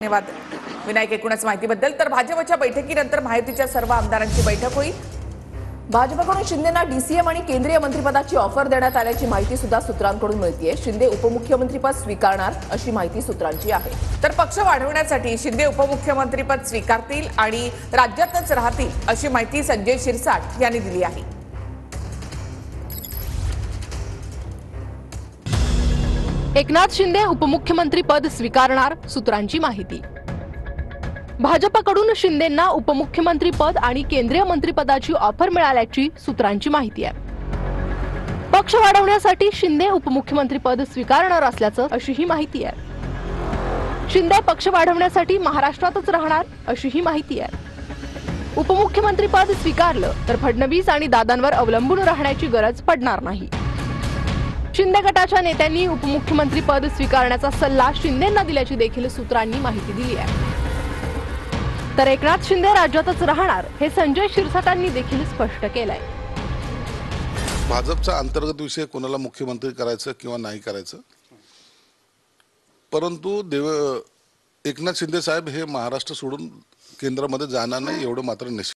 धन्यवाद विनायक एकूणच माहितीबद्दल। तर भाजपच्या बैठकीनंतर महायुतीच्या सर्व आमदारांची बैठक होईल। भाजपकडून शिंदेंना डीसीएम आणि केंद्रीय मंत्रिपदाची ऑफर देण्यात आल्याची माहिती सुद्धा सूत्रांकडून मिळतेय। शिंदे उपमुख्यमंत्रीपद स्वीकारणार अशी माहिती सूत्रांची आहे। तर पक्ष वाढवण्यासाठी शिंदे उपमुख्यमंत्रीपद स्वीकारतील आणि राज्यातच राहतील अशी माहिती संजय शिरसाट यांनी दिली आहे। एकनाथ शिंदे उपमुख्यमंत्री पद स्वीकारणार सूत्रांची माहिती। भाजपकडून शिंदेंना उपमुख्यमंत्री पद आणि केंद्रीय मंत्रिपदाची ऑफर मिळाल्याची सूत्रांची माहिती आहे। पक्ष वाढवण्यासाठी शिंदे उपमुख्यमंत्री पद स्वीकारणार असल्याचं अशीही माहिती आहे। शिंदे पक्ष वाढवण्यासाठी महाराष्ट्रातच राहणार अशीही माहिती आहे। उपमुख्यमंत्री पद स्वीकारलं तर फडणवीस आणि दादांवर अवलंबून राहण्याची गरज पडणार नाही। शिंदे गटाच्या नेत्यांनी उपमुख्यमंत्री पद स्वीकारण्याचा सल्ला शिंदेंना दिल्याची देखील सूत्रांनी माहिती दिली आहे। तर एकनाथ शिंदे राज्यातच राहणार हे संजय शिरसाटांनी देखील स्पष्ट केलंय। भाजपचा अंतर्गत विषय कोणाला मुख्यमंत्री करायचं किंवा नाही करायचं, परंतु एकनाथ शिंदे साहेब हे महाराष्ट्र सोडून केंद्रामध्ये जाणार नाही एवढं मात्र निश्चित।